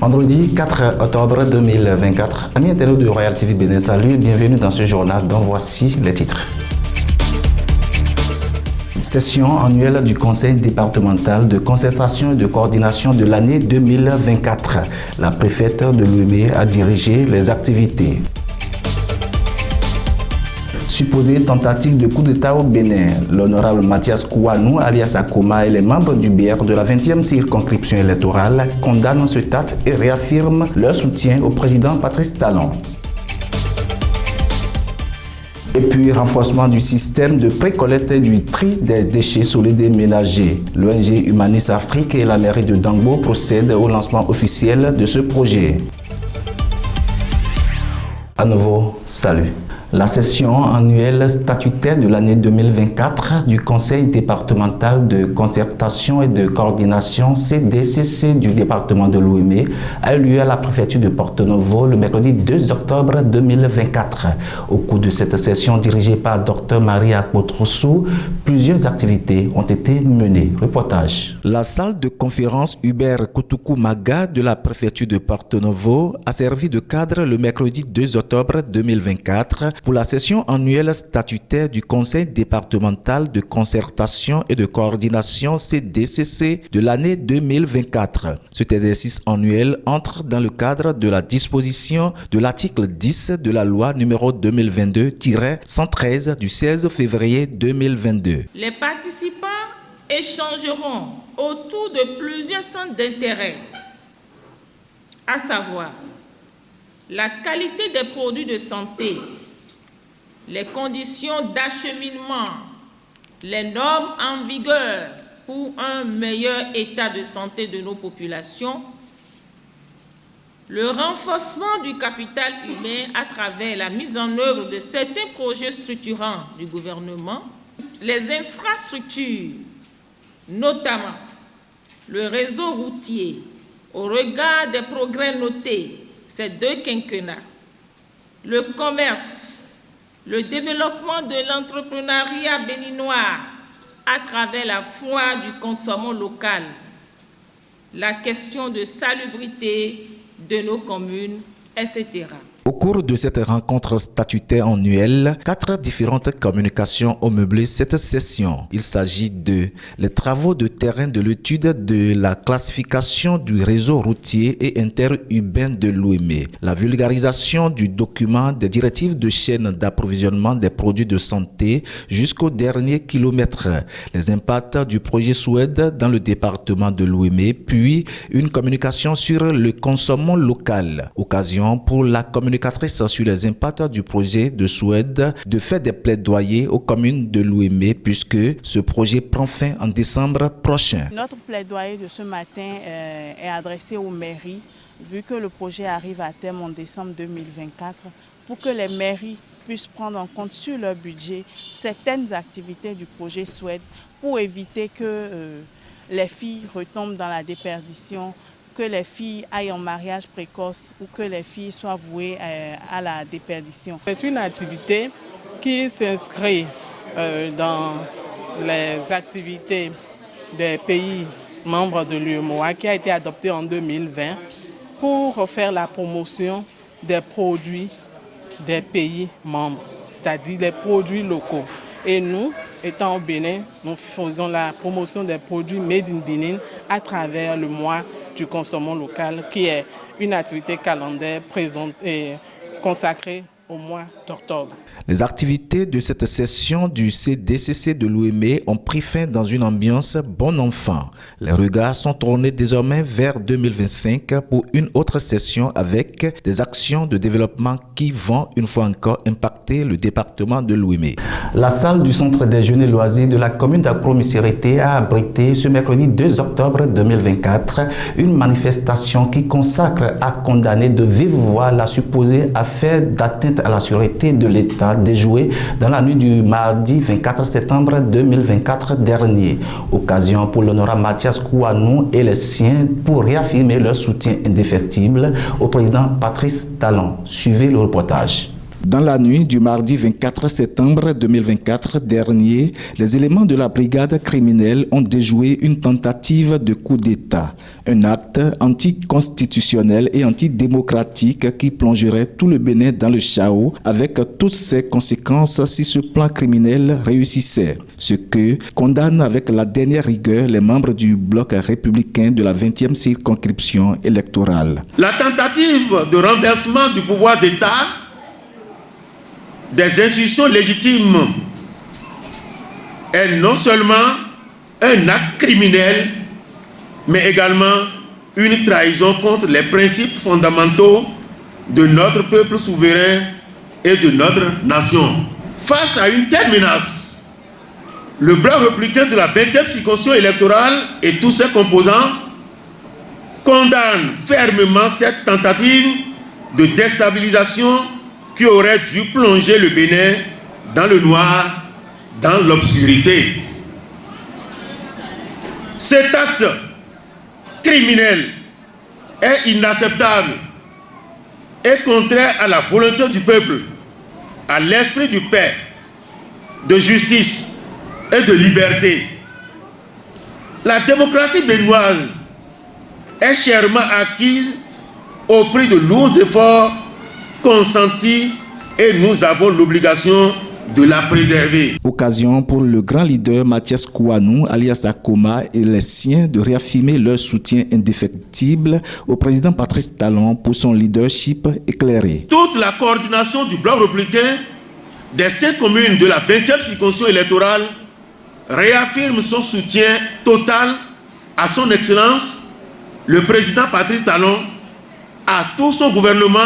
Vendredi 4 octobre 2024, amis internautes de Royal TV Bénin, salut et bienvenue dans ce journal dont voici les titres. Session annuelle du Conseil départemental de concertation et de coordination de l'année 2024. La préfète de Louémé a dirigé les activités. Supposée tentative de coup d'État au Bénin, l'honorable Mathias Kouanou, alias Akoma, et les membres du BR de la 20e circonscription électorale condamnent ce acte et réaffirment leur soutien au président Patrice Talon. Et puis, renforcement du système de précollecte et du tri des déchets solides et ménagers. L'ONG Humanis Afrique et la mairie de Dangbo procèdent au lancement officiel de ce projet. À nouveau, salut. La session annuelle statutaire de l'année 2024 du Conseil départemental de concertation et de coordination CDCC du département de Louémé a eu lieu à la préfecture de Porto-Novo le mercredi 2 octobre 2024. Au cours de cette session dirigée par Dr Maria Kotrossou, plusieurs activités ont été menées. Reportage. La salle de conférence Hubert Koutukou Maga de la préfecture de Porto-Novo a servi de cadre le mercredi 2 octobre 2024 pour la session annuelle statutaire du Conseil départemental de concertation et de coordination CDCC de l'année 2024. Cet exercice annuel entre dans le cadre de la disposition de l'article 10 de la loi numéro 2022-113 du 16 février 2022. Les participants échangeront autour de plusieurs centres d'intérêt, à savoir la qualité des produits de santé, les conditions d'acheminement, les normes en vigueur pour un meilleur état de santé de nos populations, le renforcement du capital humain à travers la mise en œuvre de certains projets structurants du gouvernement, les infrastructures, notamment le réseau routier, au regard des progrès notés ces deux quinquennats, le commerce, le développement de l'entrepreneuriat béninois à travers la foire du consommant local, la question de salubrité de nos communes, etc. Au cours de cette rencontre statutaire annuelle, 4 différentes communications ont meublé cette session. Il s'agit de les travaux de terrain de l'étude de la classification du réseau routier et interurbain de Louémé, la vulgarisation du document des directives de chaîne d'approvisionnement des produits de santé jusqu'au dernier kilomètre, les impacts du projet Suède dans le département de Louémé, puis une communication sur le consommant local. Occasion pour la communication sur les impacts du projet de Suède de faire des plaidoyers aux communes de Louémé puisque ce projet prend fin en décembre prochain. Notre plaidoyer de ce matin est adressé aux mairies vu que le projet arrive à terme en décembre 2024 pour que les mairies puissent prendre en compte sur leur budget certaines activités du projet Suède pour éviter que les filles retombent dans la déperdition, que les filles aillent en mariage précoce ou que les filles soient vouées à la déperdition. C'est une activité qui s'inscrit dans les activités des pays membres de l'UEMOA qui a été adoptée en 2020 pour faire la promotion des produits des pays membres, c'est-à-dire des produits locaux. Et nous, étant au Bénin, nous faisons la promotion des produits Made in Benin à travers le mois du consommant local, qui est une activité calendaire présente et consacrée au mois d'octobre. Les activités de cette session du CDCC de Louémé ont pris fin dans une ambiance bon enfant. Les regards sont tournés désormais vers 2025 pour une autre session avec des actions de développement qui vont une fois encore impacter le département de Louémé. La salle du centre des jeunes et loisirs de la commune d'Accro-Missirité a abrité ce mercredi 2 octobre 2024 une manifestation qui consacre à condamner de vive voix la supposée affaire d'atteinte à la sûreté de l'État déjouée dans la nuit du mardi 24 septembre 2024 dernier. Occasion pour l'honorable Mathias Kouanou et les siens pour réaffirmer leur soutien indéfectible au président Patrice Talon. Suivez le reportage. Dans la nuit du mardi 24 septembre 2024 dernier, les éléments de la brigade criminelle ont déjoué une tentative de coup d'État, un acte anticonstitutionnel et antidémocratique qui plongerait tout le Bénin dans le chaos avec toutes ses conséquences si ce plan criminel réussissait. Ce que condamnent avec la dernière rigueur les membres du bloc républicain de la 20e circonscription électorale. La tentative de renversement du pouvoir d'État des institutions légitimes est non seulement un acte criminel, mais également une trahison contre les principes fondamentaux de notre peuple souverain et de notre nation. Face à une telle menace, le bloc républicain de la 20e circonscription électorale et tous ses composants condamnent fermement cette tentative de déstabilisation qui aurait dû plonger le Bénin dans le noir, dans l'obscurité. Cet acte criminel est inacceptable et contraire à la volonté du peuple, à l'esprit du paix, de justice et de liberté. La démocratie béninoise est chèrement acquise au prix de lourds efforts consentis et nous avons l'obligation de la préserver. Occasion pour le grand leader Mathias Kouanou, alias Akoma, et les siens de réaffirmer leur soutien indéfectible au président Patrice Talon pour son leadership éclairé. Toute la coordination du bloc républicain des 5 communes de la 20e circonscription électorale réaffirme son soutien total à son Excellence, le président Patrice Talon, à tout son gouvernement,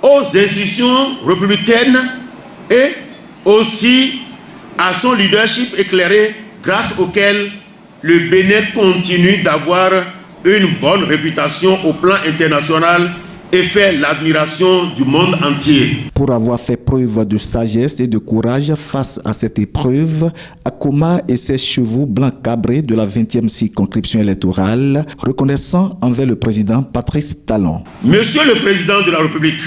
aux institutions républicaines et aussi à son leadership éclairé grâce auquel le Bénin continue d'avoir une bonne réputation au plan international et fait l'admiration du monde entier. Pour avoir fait preuve de sagesse et de courage face à cette épreuve, Akoma et ses chevaux blancs cabrés de la 20e circonscription électorale, reconnaissant envers le président Patrice Talon. Monsieur le Président de la République,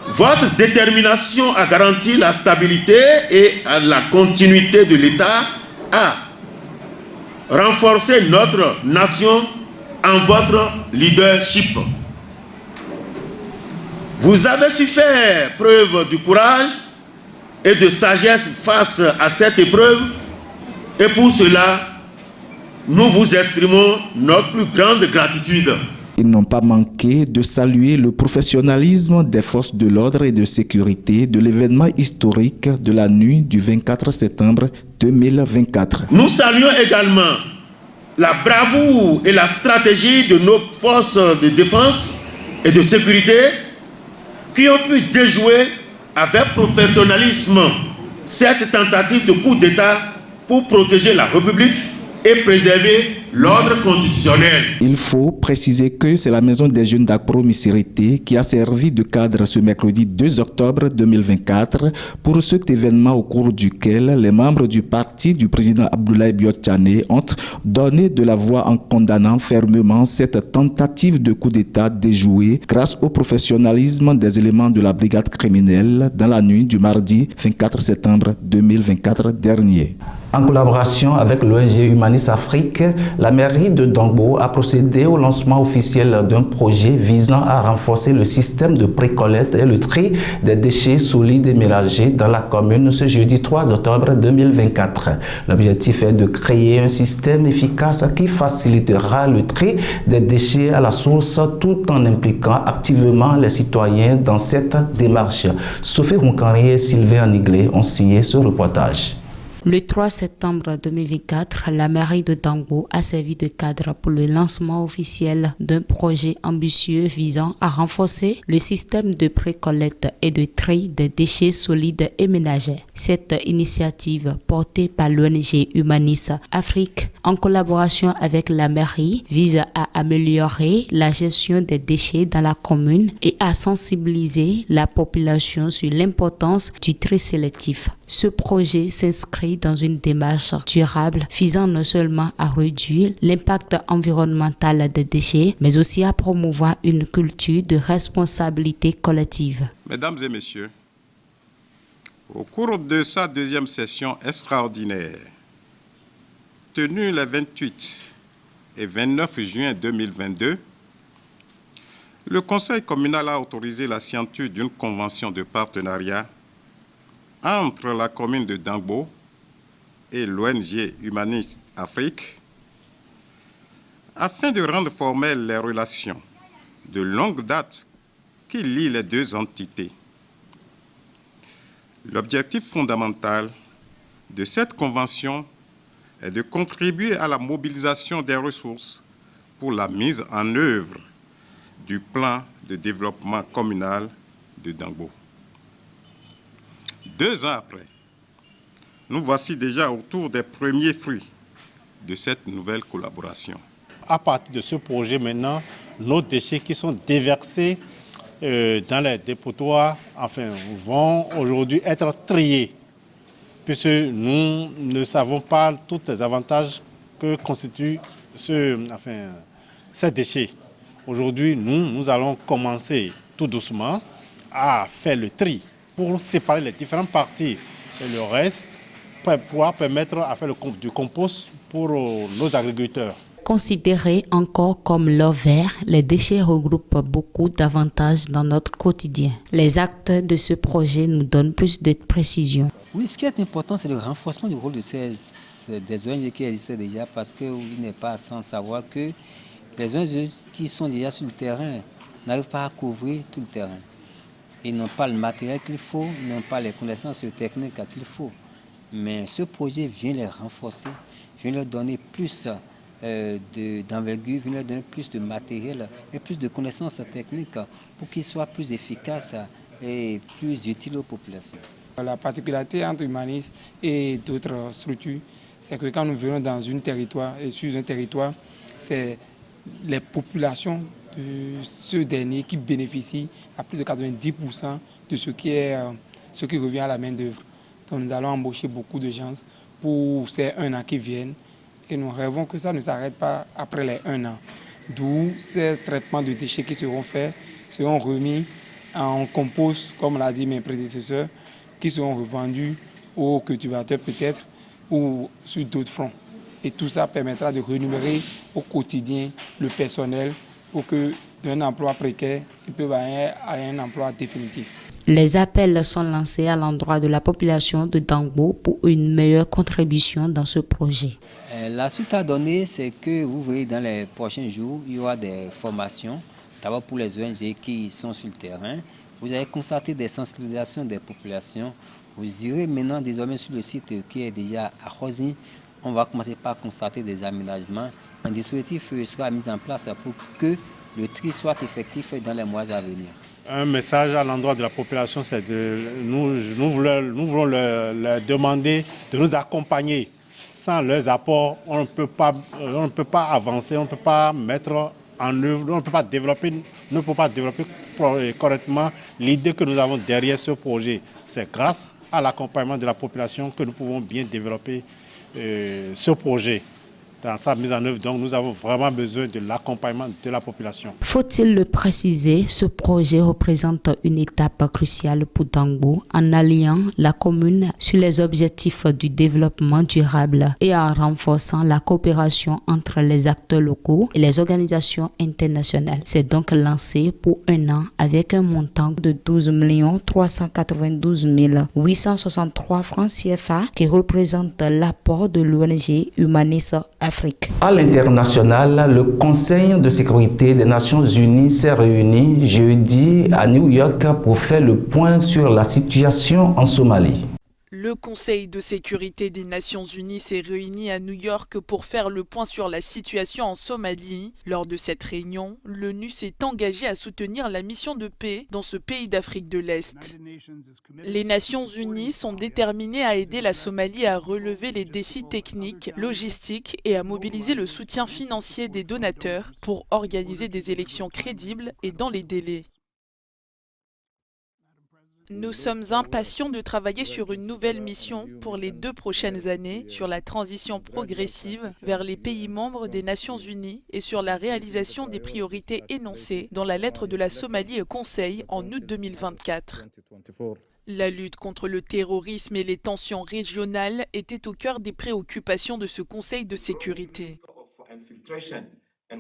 votre détermination à garantir la stabilité et à la continuité de l'État a renforcé notre nation en votre leadership. Vous avez su faire preuve de courage et de sagesse face à cette épreuve et pour cela, nous vous exprimons notre plus grande gratitude. Ils n'ont pas manqué de saluer le professionnalisme des forces de l'ordre et de sécurité de l'événement historique de la nuit du 24 septembre 2024. Nous saluons également la bravoure et la stratégie de nos forces de défense et de sécurité qui ont pu déjouer avec professionnalisme cette tentative de coup d'État pour protéger la République et préserver l'ordre constitutionnel. Il faut préciser que c'est la Maison des Jeunes d'Akpro-Missirité qui a servi de cadre ce mercredi 2 octobre 2024 pour cet événement au cours duquel les membres du parti du président Abdoulaye Biotchane ont donné de la voix en condamnant fermement cette tentative de coup d'État déjouée grâce au professionnalisme des éléments de la brigade criminelle dans la nuit du mardi 24 septembre 2024 dernier. En collaboration avec l'ONG Humanis Afrique, la mairie de Dongbo a procédé au lancement officiel d'un projet visant à renforcer le système de précollecte et le tri des déchets solides et mélangés dans la commune ce jeudi 3 octobre 2024. L'objectif est de créer un système efficace qui facilitera le tri des déchets à la source tout en impliquant activement les citoyens dans cette démarche. Sophie Rounkari et Sylvain Aniglé ont signé ce reportage. Le 3 septembre 2024, la mairie de Dongbo a servi de cadre pour le lancement officiel d'un projet ambitieux visant à renforcer le système de précollecte et de tri des déchets solides et ménagers. Cette initiative, portée par l'ONG Humanis Afrique, en collaboration avec la mairie, vise à améliorer la gestion des déchets dans la commune et à sensibiliser la population sur l'importance du tri sélectif. Ce projet s'inscrit dans une démarche durable visant non seulement à réduire l'impact environnemental des déchets, mais aussi à promouvoir une culture de responsabilité collective. Mesdames et messieurs, Au cours de sa deuxième session extraordinaire, tenue les 28 et 29 juin 2022, le Conseil communal a autorisé la signature d'une convention de partenariat entre la commune de Dangbo et l'ONG Humaniste Afrique afin de rendre formelles les relations de longue date qui lient les deux entités. L'objectif fondamental de cette convention est de contribuer à la mobilisation des ressources pour la mise en œuvre du plan de développement communal de Dangbo. 2 ans après, nous voici déjà autour des premiers fruits de cette nouvelle collaboration. À partir de ce projet maintenant, nos déchets qui sont déversés dans les dépotoirs vont aujourd'hui être triés, puisque nous ne savons pas tous les avantages que constituent ces déchets. Aujourd'hui, nous allons commencer tout doucement à faire le tri pour séparer les différentes parties et le reste pour pouvoir permettre à faire du compost pour nos agriculteurs. Considérés encore comme l'or vert, les déchets regroupent beaucoup d'avantages dans notre quotidien. Les acteurs de ce projet nous donnent plus de précisions. Oui, ce qui est important, c'est le renforcement du rôle des ONG qui existaient déjà, parce qu'il n'est pas sans savoir que les ONG qui sont déjà sur le terrain n'arrivent pas à couvrir tout le terrain. Ils n'ont pas le matériel qu'il faut, ils n'ont pas les connaissances techniques qu'il faut. Mais ce projet vient les renforcer, vient leur donner plus d'envergure, vient leur donner plus de matériel et plus de connaissances techniques pour qu'ils soient plus efficaces et plus utiles aux populations. La particularité entre Humanis et d'autres structures, c'est que quand nous venons dans un territoire, et sur un territoire, c'est les populations de ce dernier qui bénéficient à plus de 90% de ce qui revient à la main-d'œuvre. Donc nous allons embaucher beaucoup de gens pour ces 1 an qui viennent et nous rêvons que ça ne s'arrête pas après les 1 an. D'où ces traitements de déchets qui seront faits, seront remis en compost, comme l'a dit mes prédécesseurs, qui seront revendus aux cultivateurs peut-être ou sur d'autres fronts. Et tout ça permettra de rémunérer au quotidien le personnel pour que d'un emploi précaire, ils peuvent aller à un emploi définitif. Les appels sont lancés à l'endroit de la population de Dangbo pour une meilleure contribution dans ce projet. La suite à donner, c'est que vous voyez dans les prochains jours, il y aura des formations, d'abord pour les ONG qui sont sur le terrain. Vous allez constater des sensibilisations des populations. Vous irez maintenant désormais sur le site qui est déjà à Rosi. On va commencer par constater des aménagements. Un dispositif sera mis en place pour que le tri soit effectif dans les mois à venir. Un message à l'endroit de la population, c'est de nous voulons leur demander de nous accompagner. Sans leurs apports, on ne peut pas avancer, on ne peut pas mettre en œuvre, on ne peut pas développer correctement l'idée que nous avons derrière ce projet. C'est grâce à l'accompagnement de la population que nous pouvons bien développer ce projet. Dans sa mise en œuvre, donc nous avons vraiment besoin de l'accompagnement de la population. Faut-il le préciser, ce projet représente une étape cruciale pour Dangbo en alliant la commune sur les objectifs du développement durable et en renforçant la coopération entre les acteurs locaux et les organisations internationales. C'est donc lancé pour 1 an avec un montant de 12 392 863 francs CFA qui représente l'apport de l'ONG Humanis Afrique. À l'international, le Conseil de sécurité des Nations Unies s'est réuni jeudi à New York pour faire le point sur la situation en Somalie. Le Conseil de sécurité des Nations Unies s'est réuni à New York pour faire le point sur la situation en Somalie. Lors de cette réunion, l'ONU s'est engagée à soutenir la mission de paix dans ce pays d'Afrique de l'Est. Les Nations Unies sont déterminées à aider la Somalie à relever les défis techniques, logistiques et à mobiliser le soutien financier des donateurs pour organiser des élections crédibles et dans les délais. Nous sommes impatients de travailler sur une nouvelle mission pour les 2 prochaines années sur la transition progressive vers les pays membres des Nations Unies et sur la réalisation des priorités énoncées dans la lettre de la Somalie au Conseil en août 2024. La lutte contre le terrorisme et les tensions régionales étaient au cœur des préoccupations de ce Conseil de sécurité.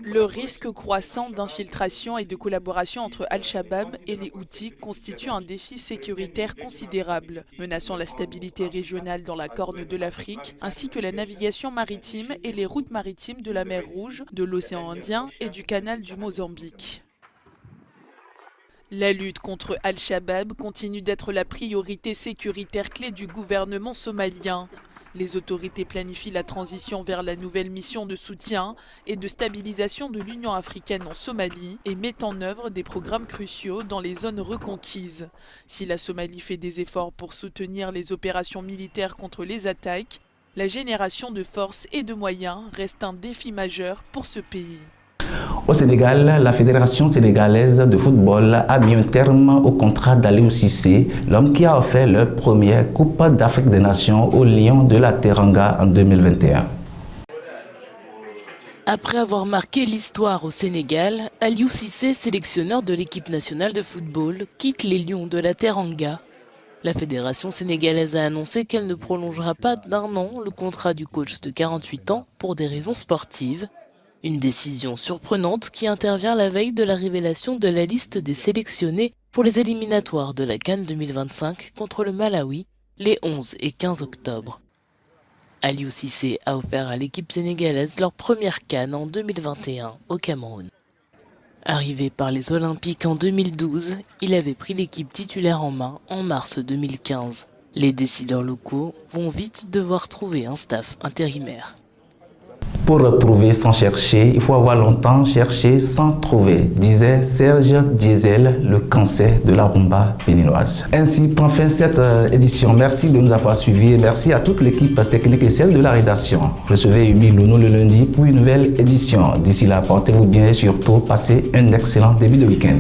Le risque croissant d'infiltration et de collaboration entre Al-Shabaab et les Houthis constitue un défi sécuritaire considérable, menaçant la stabilité régionale dans la Corne de l'Afrique, ainsi que la navigation maritime et les routes maritimes de la mer Rouge, de l'océan Indien et du canal du Mozambique. La lutte contre Al-Shabaab continue d'être la priorité sécuritaire clé du gouvernement somalien. Les autorités planifient la transition vers la nouvelle mission de soutien et de stabilisation de l'Union africaine en Somalie et mettent en œuvre des programmes cruciaux dans les zones reconquises. Si la Somalie fait des efforts pour soutenir les opérations militaires contre les attaques, la génération de forces et de moyens reste un défi majeur pour ce pays. Au Sénégal, la Fédération sénégalaise de football a mis un terme au contrat d'Aliou Cissé, l'homme qui a offert leur première Coupe d'Afrique des Nations aux Lions de la Teranga en 2021. Après avoir marqué l'histoire au Sénégal, Aliou Cissé, sélectionneur de l'équipe nationale de football, quitte les Lions de la Teranga. La Fédération sénégalaise a annoncé qu'elle ne prolongera pas d'1 an le contrat du coach de 48 ans pour des raisons sportives. Une décision surprenante qui intervient la veille de la révélation de la liste des sélectionnés pour les éliminatoires de la CAN 2025 contre le Malawi les 11 et 15 octobre. Aliou Cissé a offert à l'équipe sénégalaise leur première CAN en 2021 au Cameroun. Arrivé par les Olympiques en 2012, il avait pris l'équipe titulaire en main en mars 2015. Les décideurs locaux vont vite devoir trouver un staff intérimaire. Pour trouver sans chercher, il faut avoir longtemps cherché sans trouver, disait Serge Diesel, le cancer de la rumba béninoise. Ainsi prend fin cette édition. Merci de nous avoir suivis et merci à toute l'équipe technique et celle de la rédaction. Recevez Ubi Lounou le lundi pour une nouvelle édition. D'ici là, portez-vous bien et surtout passez un excellent début de week-end.